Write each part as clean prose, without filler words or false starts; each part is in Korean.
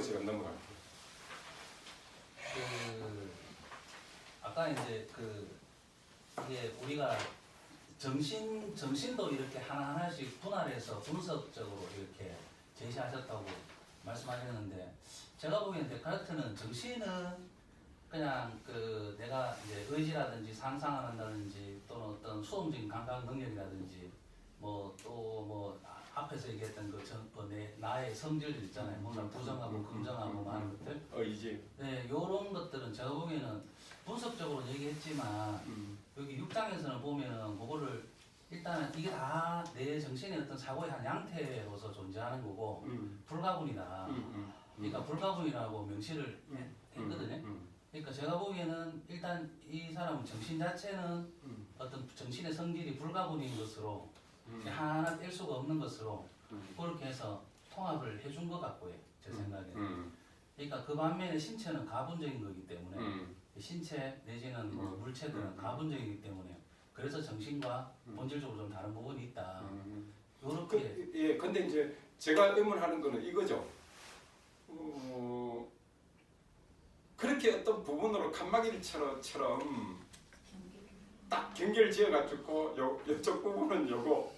제가 넘어갈게요. 아까 이제 이게 우리가 정신도 이렇게 하나하나씩 분할해서 분석적으로 이렇게 제시하셨다고 말씀하셨는데, 제가 보기엔 데카르트는 정신은 그냥 내가 이제 의지라든지 상상을 한다든지 또는 어떤 수동적인 감각 능력이라든지 뭐 앞에서 얘기했던 나의 성질들 있잖아요. 뭔가 부정하고 긍정하고 많은 것들. 이제 네, 요런 것들은 제가 보기에는 분석적으로 얘기했지만 여기 6장에서는 보면은 그거를 일단은 이게 다 내 정신의 어떤 사고의 한 양태로서 존재하는 거고 불가분이다. 그러니까 불가분이라고 명시를 했거든요. 그러니까 제가 보기에는 일단 이 사람은 정신 자체는 어떤 정신의 성질이 불가분인 것으로 하나 뗄 수가 없는 것으로 그렇게 해서 통합을 해준 것 같고요. 제 생각에는. 그러니까 그 반면에 신체는 가분적인 거기 때문에 신체 내지는 뭐 물체들은 가분적이기 때문에 그래서 정신과 본질적으로 좀 다른 부분이 있다. 요렇게 예, 근데 이제 제가 의문하는 거는 이거죠. 그렇게 어떤 부분으로 칸막이처럼 딱 경계를 지어가지고 요쪽 부분은 요거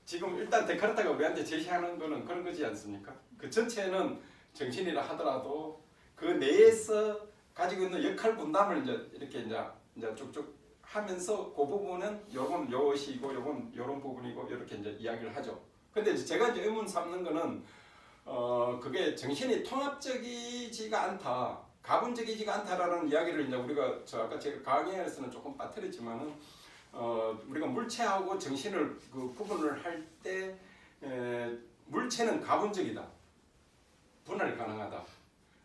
지금 일단 데카르트가 우리한테 제시하는 거는 그런 거지 않습니까? 그 전체는 정신이라 하더라도 그 내에서 가지고 있는 역할 분담을 이제 쭉쭉 하면서 그 부분은 요건 요것이고 요건 요런 부분이고 이렇게 이제 이야기를 하죠. 근데 이제 제가 이제 의문 삼는 거는 그게 정신이 통합적이지가 않다, 가분적이지가 않다라는 이야기를 이제 우리가 아까 제가 강의에서는 조금 빠뜨렸지만은 우리가 물체하고 정신을 구분을 할 때 물체는 가분적이다, 분할 가능하다.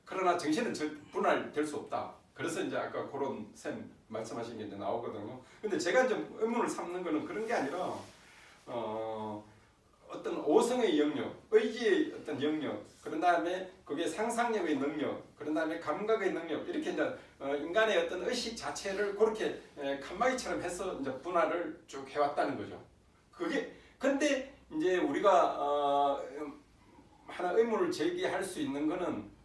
그러나 정신은 분할될 수 없다. 그래서 이제 아까 그런 셈 말씀하신 게 이제 나오거든요. 근데 제가 이제 의문을 삼는 거는 그런 게 아니라 어떤 오성의 영역, 의지의 어떤 영역, 그런 다음에 그게 상상력의 능력, 그런 다음에 감각의 능력, 이렇게 이제 인간의 어떤 의식 자체를 그렇게 칸막이처럼 해서 이제 분할을 쭉 해왔다는 거죠. 그게 근데 이제 우리가 하나 의문을 제기할 수 있는 거는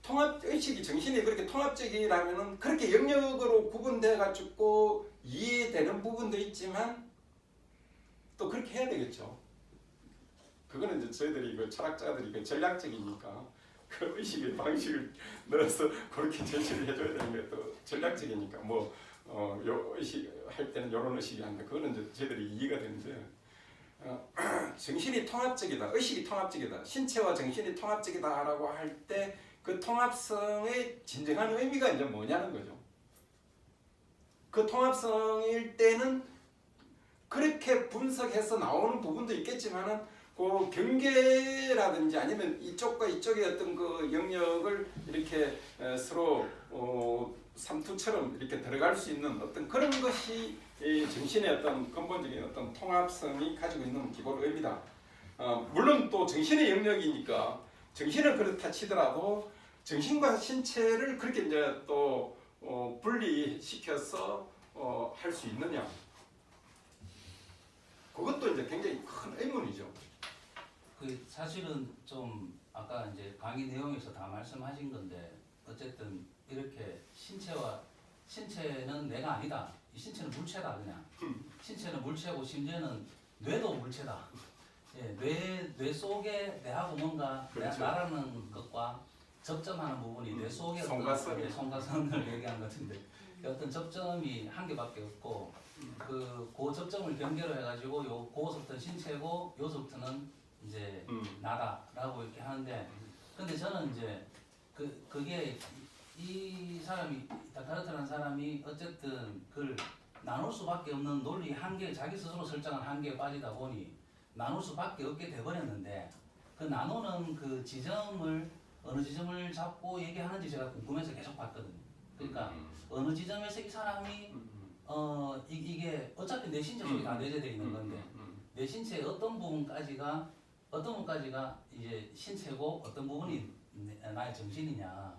통합 의식이 정신이 그렇게 통합적이라면은 그렇게 영역으로 구분돼 가지고 이해되는 부분도 있지만 또 그렇게 해야 되겠죠. 그거는 이제 저희들이 철학자들이 전략적이니까 그 의식의 방식을 넣어서 그렇게 제시를 해줘야 되는 게 또 전략적이니까 요 의식 할 때는 요런 의식이 한다. 그거는 이제 저희들이 이해가 되는데 정신이 통합적이다, 의식이 통합적이다, 신체와 정신이 통합적이다라고 할 때 그 통합성의 진정한 의미가 이제 뭐냐는 거죠. 그 통합성일 때는 그렇게 분석해서 나오는 부분도 있겠지만은 그 경계라든지 아니면 이쪽과 이쪽의 어떤 그 영역을 이렇게 서로 삼투처럼 이렇게 들어갈 수 있는 어떤 그런 것이 이 정신의 어떤 근본적인 어떤 통합성이 가지고 있는 기본 의미다. 물론 또 정신의 영역이니까 정신을 그렇다 치더라도 정신과 신체를 그렇게 이제 또 분리시켜서 할 수 있느냐? 그것도 이제 굉장히 큰 의문이죠. 사실은 좀 아까 이제 강의 내용에서 다 말씀하신 건데 어쨌든 이렇게 신체는 내가 아니다. 이 신체는 물체다 그냥. 신체는 물체고 심지어는 뇌도 물체다. 예, 뇌 속에 내하고 뭔가 그렇죠. 나라는 것과 접점하는 부분이 뇌 속에 송가성을 얘기한 것 같은데 어떤 접점이 한 개밖에 없고 그 접점을 경계로 해가지고 그거부터는 신체고 요소부터는 이제 나다라고 이렇게 하는데 근데 저는 이제 그게 이 사람이 데카르트라는 사람이 어쨌든 그걸 나눌 수밖에 없는 논리 한계 자기 스스로 설정한 한계에 빠지다 보니 나눌 수밖에 없게 돼버렸는데 그 나누는 그 지점을 어느 지점을 잡고 얘기하는지 제가 궁금해서 계속 봤거든요. 그러니까 어느 지점에서 이 사람이 이게 어차피 내 신체 속에 다 내재되어 있는 건데 내 신체의 어떤 부분까지가 이제 신체고 어떤 부분이 나의 정신이냐.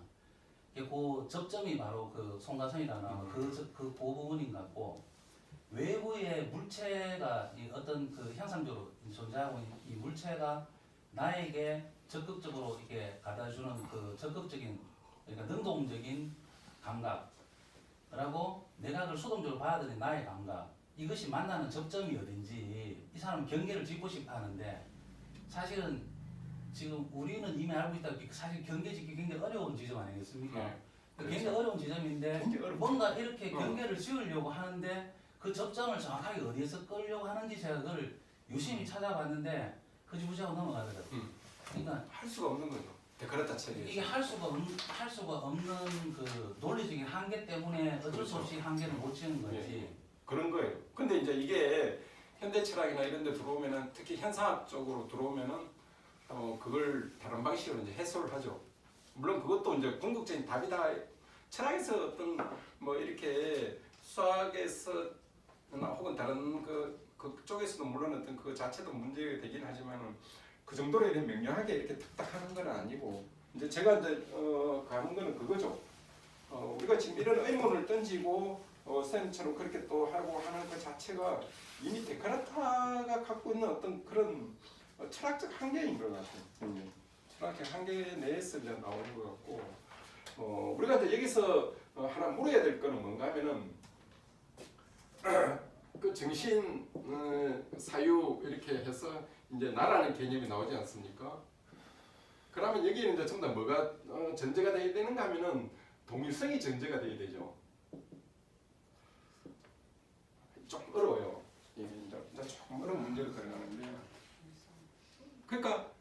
그 접점이 바로 그 송가성이라는 그 부분인 것 같고 외부의 물체가 어떤 그 형상적으로 존재하고 이 물체가 나에게 적극적으로 이렇게 가다주는 그 적극적인 그러니까 능동적인 감각하고 내각을 수동적으로 받아들인 나의 감각 이것이 만나는 접점이 어딘지 이 사람은 경계를 짓고 싶어 하는데 사실은 지금 우리는 이미 알고 있다시피 사실 경계 짓기 굉장히 어려운 지점 아니겠습니까? 네. 굉장히 어려운 지점인데 굉장히 어렵죠. 뭔가 이렇게 경계를 지으려고 하는데 그 접점을 정확하게 어디에서 끌려고 하는지 제가 그걸 유심히 찾아봤는데 흐지부지하고 넘어가더라고요. 그러니까 할 수가 없는 거죠. 데카르타 체계에서. 이게 할 수가 없는 그 논리적인 한계 때문에 어쩔 수 없이 한계를 못 지는 거지. 예, 그런 거예요. 근데 이제 이게 현대 철학이나 이런 데 들어오면은 특히 현상학 쪽으로 들어오면은 그걸 다른 방식으로 이제 해소를 하죠. 물론 그것도 이제 궁극적인 답이다. 철학에서 어떤 뭐 이렇게 수학에서 혹은 다른 그쪽에서도 물론 어떤 그 자체도 문제가 되긴 하지만은 그 정도로 이렇게 명료하게 이렇게 탁탁하는 건 아니고 이제 제가 이제 가는 거는 그거죠. 우리가 지금 이런 의문을 던지고 쌤처럼 그렇게 또 하고 하는 그 자체가 이미 데카르타가 갖고 있는 어떤 그런 철학적 한계인 것 같아요. 철학적 한계 내에서 이제 나오는 것 같고 우리가 이제 여기서 하나 물어야 될 거는 뭔가 하면은 그 정신 사유 이렇게 해서 이제 나라는 개념이 나오지 않습니까? 그러면 여기는 이제 전부 다 뭐가 전제가 돼야 되는가 하면은 동일성이 전제가 돼야 되죠. 좀 어려워요. 이게 이제 조금 어려운 문제로 들어가는데 그러니까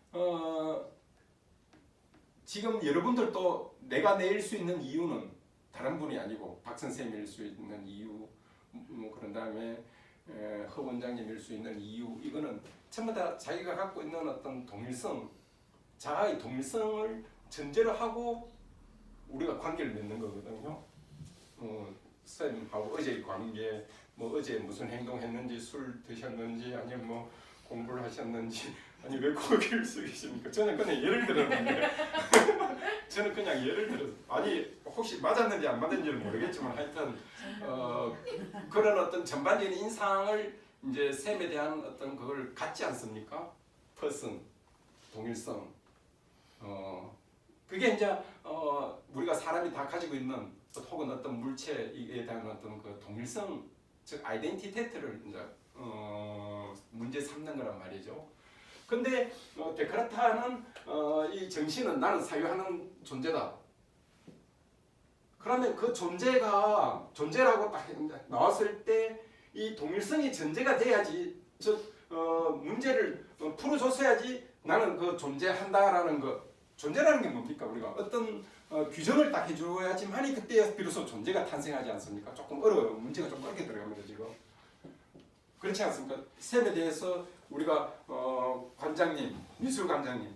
지금 여러분들도 내가 내일 수 있는 이유는 다른 분이 아니고 박 선생님일 수 있는 이유 뭐 그런 다음에 허 원장님일 수 있는 이유 이거는 전부 다 자기가 갖고 있는 어떤 동일성 자아의 동일성을 전제로 하고 우리가 관계를 맺는 거거든요. 쌤하고 어제의 관계 뭐 어제 무슨 행동했는지 술 드셨는지 아니면 뭐 공부를 하셨는지 아니 왜 거기를 쓰겠습니까? 저는 그냥 예를 들었는데 저는 그냥 예를 들어서 아니 혹시 맞았는지 안 맞았는지는 모르겠지만 하여튼 그런 어떤 전반적인 인상을 이제 셈에 대한 어떤 그걸 갖지 않습니까? 퍼슨 동일성 그게 이제 우리가 사람이 다 가지고 있는 혹은 어떤 물체에 대한 어떤 그 동일성 즉 아이덴티티를 이제 문제 삼는 거란 말이죠. 근데 데카르타는 이 정신은 나는 사유하는 존재다. 그러면 그 존재가 존재라고 딱 나왔을 때 이 동일성이 전제가 돼야지 즉 문제를 풀어줬어야지 나는 그 존재한다라는 것. 존재라는 게 뭡니까? 우리가 어떤 규정을 딱 해줘야지만이 그때 비로소 존재가 탄생하지 않습니까? 조금 어려워요. 문제가 좀 어렵게 들어갑니다 지금. 그렇지 않습니까? 셈에 대해서 우리가 관장님, 미술관장님에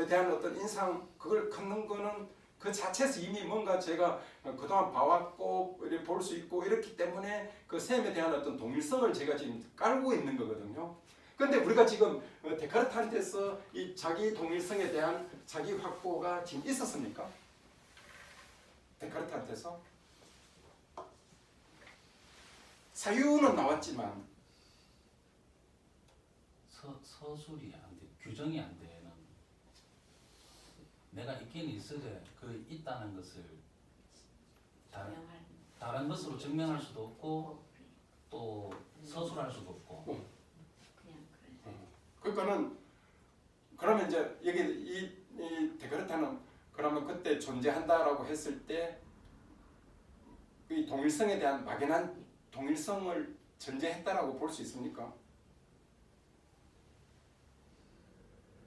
대한 어떤 인상 그걸 갖는 거는 그 자체에서 이미 뭔가 제가 그동안 봐왔고 볼 수 있고 이렇기 때문에 그 셈에 대한 어떤 동일성을 제가 지금 깔고 있는 거거든요. 그런데 우리가 지금 데카르트한테서 이 자기 동일성에 대한 자기 확보가 지금 있었습니까? 데카르트한테서 사유는 나왔지만 서술이 안 돼, 규정이 안 되는 내가 있긴 있으되 그 있다는 것을 다른 것으로 증명할 수도 없고 또 서술할 수도 없고 그러니까는 그러면 이제 여기 이 데카르트는 그러면 그때 존재한다라고 했을 때 이 동일성에 대한 막연한 동일성을 전제했다라고 볼 수 있습니까?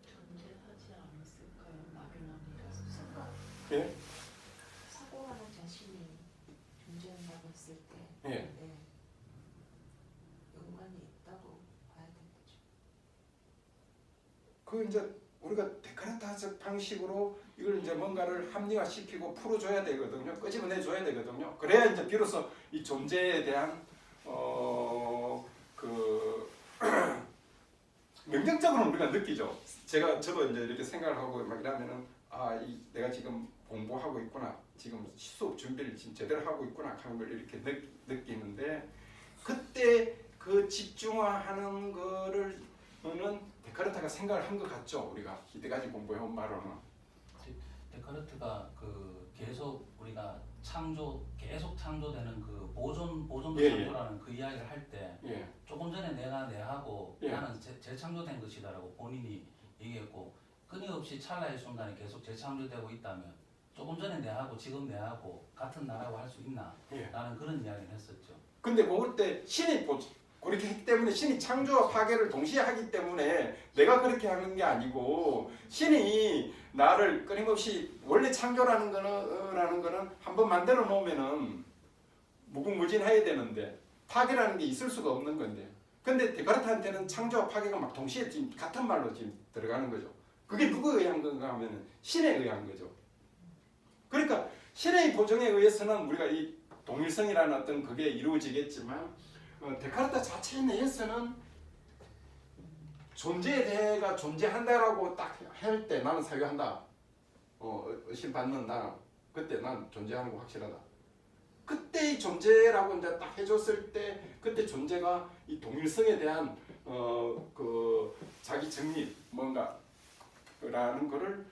존재하지 않았을까요? 막연함이라서 생각. 예? 사고하는 자신이 존재한다고 했을 때, 예. 연관이 있다고 봐야 되겠죠. 그 이제 우리가 데카르트적 방식으로 이걸 이제 뭔가를 합리화시키고 풀어줘야 되거든요. 끄집어내줘야 되거든요. 그래야 이제 비로소 이 존재에 대한 그 명정적으로는 우리가 느끼죠. 저도 이제 이렇게 생각을 하고 막 이러면은 내가 지금 공부하고 있구나. 지금 수업 준비를 지금 제대로 하고 있구나 하는 걸 이렇게 느끼는데 그때 그 집중화하는 거를 는 데카르트가 생각을 한 것 같죠. 우리가 이때까지 공부해온 바로는. 데카르트가 그 계속 우리가 계속 창조되는 그 보존 예, 창조라는 그 이야기를 할 때 예. 조금 전에 내하고 예. 나는 재창조된 것이다라고 본인이 얘기했고, 끊임없이 찰나의 순간에 계속 재창조되고 있다면 조금 전에 내하고 지금 내하고 같은 나라고 할 수 있나? 예. 라는 그런 이야기를 했었죠. 근데 그럴 때 신이 그렇게 했기 때문에 신이 창조와 파괴를 동시에 하기 때문에 내가 그렇게 하는 게 아니고 신이 나를 끊임없이 원래 창조라는 거는 한번 만들어 놓으면은 무궁무진해야 되는데 파괴라는 게 있을 수가 없는 건데, 근데 데카르트한테는 창조와 파괴가 막 동시에 지금 같은 말로 지금 들어가는 거죠. 그게 누구에 의한 건가 하면은 신에 의한 거죠. 그러니까 신의 보정에 의해서는 우리가 이 동일성이라는 어떤 그게 이루어지겠지만, 데카르트 자체 내에서는 존재에 대해가 존재한다라고 딱 할 때 나는 사유한다, 의심받는 나, 그때 난 존재하는 거 확실하다. 그때의 존재라고 이제 딱 해줬을 때, 그때 존재가 이 동일성에 대한 그 자기 정립 뭔가라는 거를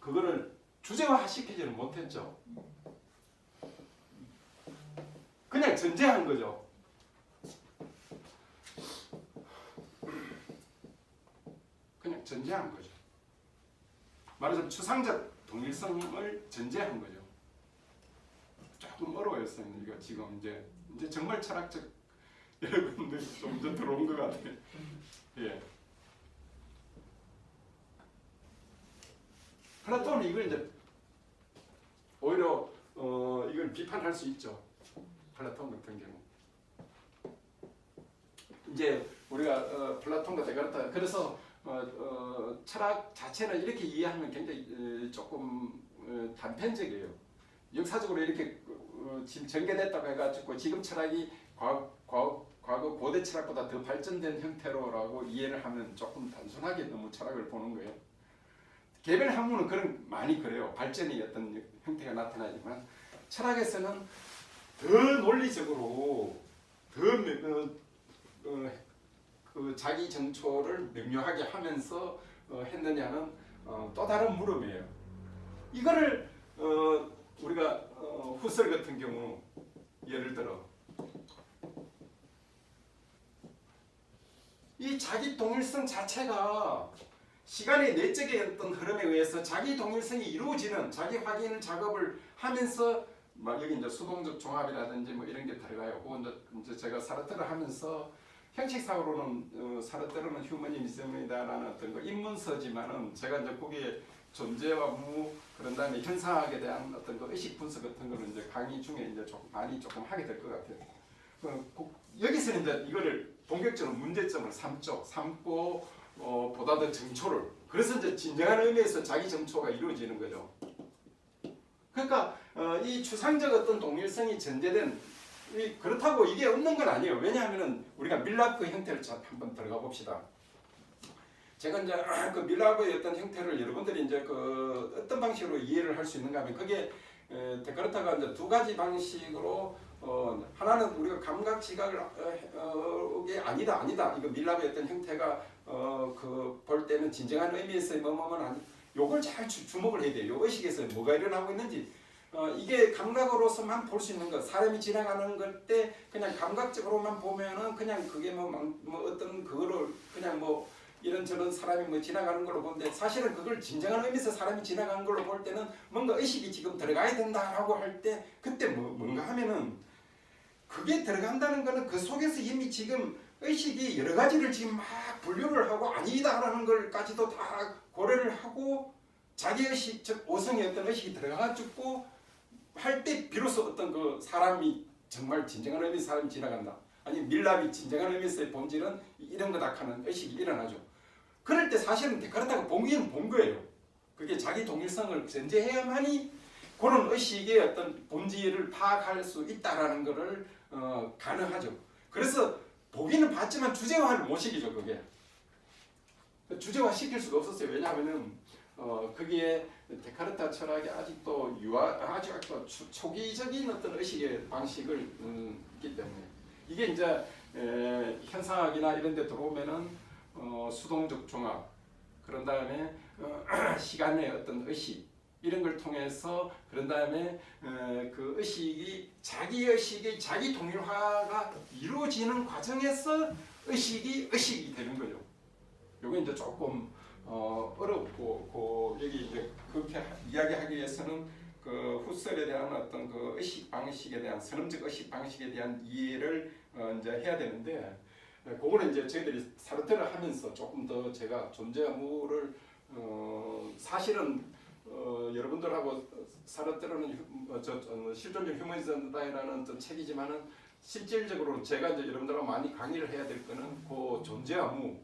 그거를 주제화시키지는 못했죠. 그냥 전제한 거죠. 그냥 전제한 거죠. 말하자면 추상적 동일성을 전제한 거죠. 조금 어려워요, 선생님. 이거 지금 이제 정말 철학적 여러분들이 좀 더 들어온 것 같아요. 예. 플라톤은 이걸 이제 오히려 이걸 비판할 수 있죠. 플라톤 같은 경우. 이제 우리가 플라톤과 데카르트, 그래서 철학 자체는 이렇게 이해하면 굉장히 조금 단편적이에요. 역사적으로 이렇게 지금 전개됐다고 해가지고 지금 철학이 과거 고대 철학보다 더 발전된 형태로라고 이해를 하면 조금 단순하게 너무 철학을 보는 거예요. 개별 학문은 많이 그래요. 발전이 어떤 형태가 나타나지만 철학에서는 더 논리적으로 그 자기 정초를 명료하게 하면서 했느냐는 또 다른 물음이에요. 이거를 우리가 후설 같은 경우 예를 들어 이 자기 동일성 자체가 시간의 내적의 어떤 흐름에 의해서 자기 동일성이 이루어지는 자기 확인 작업을 하면서 막 여기 이제 수동적 종합이라든지 뭐 이런 게 들어가요. 그건 이제 제가 사르트를 하면서 형식상으로는 사르트르는 휴머니즘이다라는 어떤 거 입문서지만은 제가 이제 거기에 존재와 무 그런 다음에 현상학에 대한 어떤 그 의식 분석 같은 거는 이제 강의 중에 이제 조금 하게 될 것 같아요. 여기서는 이제 이거를 본격적으로 문제점을 삼고 보다 더 정초를, 그래서 이제 진정한 의미에서 자기 정초가 이루어지는 거죠. 그러니까 이 추상적 어떤 동일성이 전제된 그렇다고 이게 없는 건 아니에요. 왜냐하면은 우리가 밀랍그 형태를 한번 들어가 봅시다. 제가 이제 그 밀랍의 어떤 형태를 여러분들이 이제 그 어떤 방식으로 이해를 할 수 있는가 하면 그게 데카르트가 이제 두 가지 방식으로 하나는 우리가 감각 지각을 이게 아니다 이거 밀랍의 어떤 형태가 그 볼 때는 진정한 의미에서의 뭐뭐는 아니, 요걸 잘 주목을 해야 돼요. 요 의식에서 뭐가 일어나고 있는지. 이게 감각으로서만 볼 수 있는 것, 사람이 지나가는 것 때 그냥 감각적으로만 보면은 그냥 그게 뭐 어떤 그거를 그냥 뭐 이런저런 사람이 뭐 지나가는 걸로 보는데, 사실은 그걸 진정한 의미에서 사람이 지나가는 걸로 볼 때는 뭔가 의식이 지금 들어가야 된다라고 할 때 그때 뭔가 하면은 그게 들어간다는 거는 그 속에서 이미 지금 의식이 여러 가지를 지금 막 분류를 하고 아니다라는 걸까지도 다 고려를 하고 자기 의식, 즉 오성의 어떤 의식이 들어가가지고 할 때 비로소 어떤 그 사람이 정말 진정한 의미에서 사람이 지나간다. 아니 밀랍이 진정한 의미에서의 본질은 이런 거다 하는 의식이 일어나죠. 그럴 때 사실은 데카르트가 보기에는 본 거예요. 그게 자기 동일성을 전제해야만이 그런 의식의 어떤 본질을 파악할 수 있다라는 것을 가능하죠. 그래서 보기는 봤지만 주제화를 못 시키죠. 그게 주제화 시킬 수가 없었어요. 왜냐하면은 거기에 데카르트 철학이 아직도 아주 초기적인 어떤 의식의 방식을 있기 때문에 이게 이제 현상학이나 이런 데 들어오면은 수동적 종합, 그런 다음에 시간의 어떤 의식 이런 걸 통해서, 그런 다음에 그 의식이 자기 의식의 자기 동일화가 이루어지는 과정에서 의식이 되는 거죠. 요게 이제 조금 어렵고, 여기 이제 그렇게 이야기하기 위해서는 그 후설에 대한 어떤 그 의식 방식에 대한 선험적 의식 방식에 대한 이해를 이제 해야 되는데, 그거는 이제 저희들이 사르트를 하면서 조금 더 제가 존재 의무를 사실은 여러분들하고 사르트르는 실존적 휴머니즘이라는 어떤 책이지만은 실질적으로 제가 이제 여러분들하고 많이 강의를 해야 될 거는 그 존재 의무,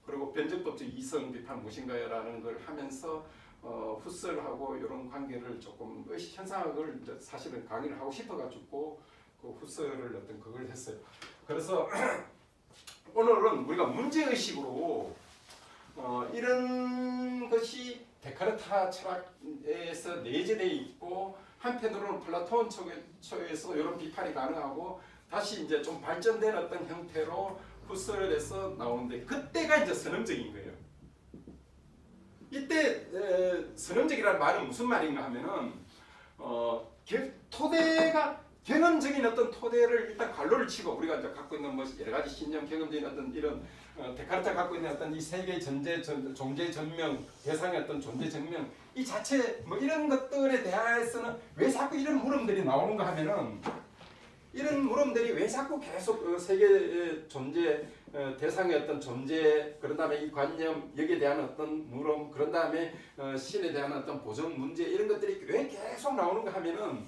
그리고 변증법적 이성 비판 무엇인가라는 걸 하면서 후설하고 이런 관계를 조금 의식 현상학을 이제 사실은 강의를 하고 싶어가지고 그 후설을 어떤 그걸 했어요. 그래서 오늘은 우리가 문제의식으로 이런 것이 데카르타 철학에서 내재되어 있고, 한편으로는 플라톤 쪽에서 이런 비판이 가능하고, 다시 이제 좀 발전된 어떤 형태로 후설에서 나오는데, 그때가 이제 선험적인 거예요. 이때 선험적이라는 말은 무슨 말인가 하면은 토대가 경험적인 어떤 토대를 일단 관로를 치고, 우리가 이제 갖고 있는 뭐 여러 가지 신념, 경험적인 어떤 이런 데카르트가 갖고 있는 어떤 이 세계의 존재 전명, 대상의 어떤 존재 전명 이 자체 뭐 이런 것들에 대해서는 왜 자꾸 이런 물음들이 나오는가 하면은, 이런 물음들이 왜 자꾸 계속 세계의 존재 대상의 어떤 존재, 그런 다음에 이 관념, 여기에 대한 어떤 물음, 그런 다음에 신에 대한 어떤 보정 문제, 이런 것들이 왜 계속 나오는가 하면은,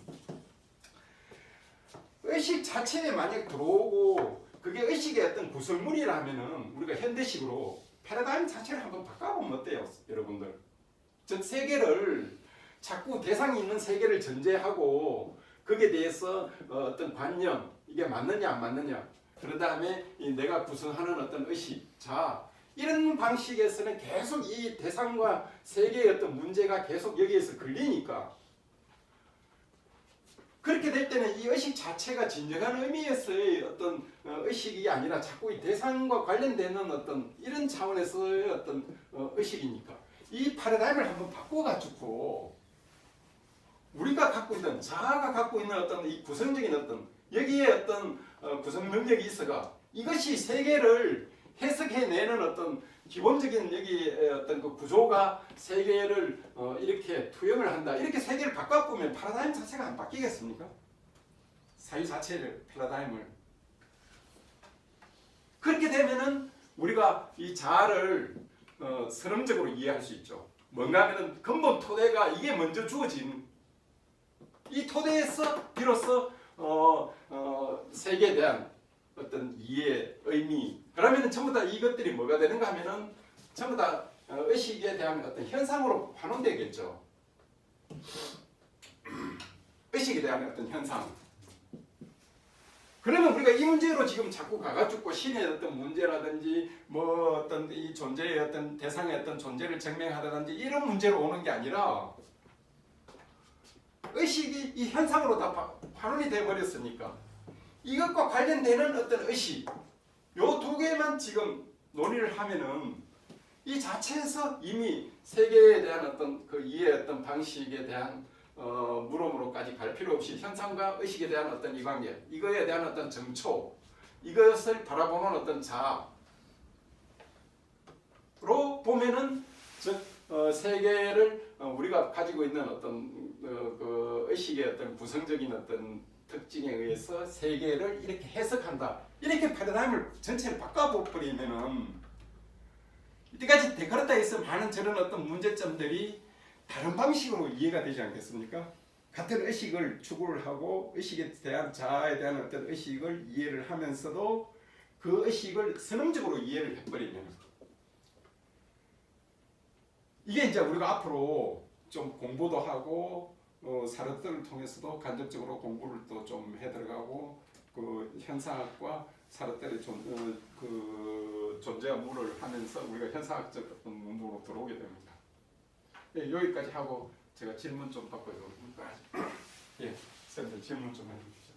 의식 자체에 만약 들어오고 그게 의식의 어떤 구성물이라면은 우리가 현대식으로 패러다임 자체를 한번 바꿔보면 어때요, 여러분들? 즉 세계를 자꾸 대상이 있는 세계를 전제하고 거기에 대해서 어떤 관념, 이게 맞느냐 안 맞느냐, 그런 다음에 내가 구성하는 어떤 의식, 자, 이런 방식에서는 계속 이 대상과 세계의 어떤 문제가 계속 여기에서 걸리니까, 그렇게 될 때는 이 의식 자체가 진정한 의미에서의 어떤 의식이 아니라 자꾸 이 대상과 관련되는 어떤 이런 차원에서의 어떤 의식이니까, 이 패러다임을 한번 바꿔가지고 우리가 갖고 있는, 자아가 갖고 있는 어떤 이 구성적인 어떤 여기에 어떤 구성 능력이 있어가 이것이 세계를 해석해내는 어떤 기본적인 여기 어떤 그 구조가 세계를 이렇게 투영을 한다, 이렇게 세계를 바꿔보면 패러다임 자체가 안 바뀌겠습니까? 사유 자체를, 패러다임을. 그렇게 되면은 우리가 이 자아를 선험적으로 이해할 수 있죠. 뭔가 하면은 근본 토대가 이게 먼저 주어진, 이 토대에서 비로소 세계에 대한 어떤 이해, 의미, 그러면은 전부 다 이것들이 뭐가 되는가 하면은 전부 다 의식에 대한 어떤 현상으로 환원되겠죠. 의식에 대한 어떤 현상. 그러면 우리가 이 문제로 지금 자꾸 가가지고 신의 어떤 문제라든지 뭐 어떤 이 존재의 어떤 대상의 어떤 존재를 증명하다든지 이런 문제로 오는 게 아니라, 의식이 이 현상으로 다 환원이 돼 버렸으니까 이것과 관련되는 어떤 의식, 요 두 개만 지금 논의를 하면은 이 자체에서 이미 세계에 대한 어떤 그 이해의 어떤 방식에 대한 물음으로까지 갈 필요 없이 현상과 의식에 대한 어떤 이 관계, 이거에 대한 어떤 정초, 이것을 바라보는 어떤 자아로 보면은 즉 세계를 우리가 가지고 있는 어떤 그 의식의 어떤 구성적인 어떤 특징에 의해서 세계를 이렇게 해석한다, 이렇게 패러다임을 전체를 바꿔버리면은 이때까지 데카르트에서 많은 저런 어떤 문제점들이 다른 방식으로 이해가 되지 않겠습니까? 같은 의식을 추구를 하고 의식에 대한 자아에 대한 어떤 의식을 이해를 하면서도 그 의식을 선험적으로 이해를 해버리면, 이게 이제 우리가 앞으로 좀 공부도 하고 사르트를 통해서도 간접적으로 공부를 또 좀 해들어가고 그 현상학과 사르트의 그 존재 의무를 하면서 우리가 현상학적 어떤 문으로 들어오게 됩니다. 예, 여기까지 하고 제가 질문 좀 받고요. 예, 선생님 질문 좀 해주십시오.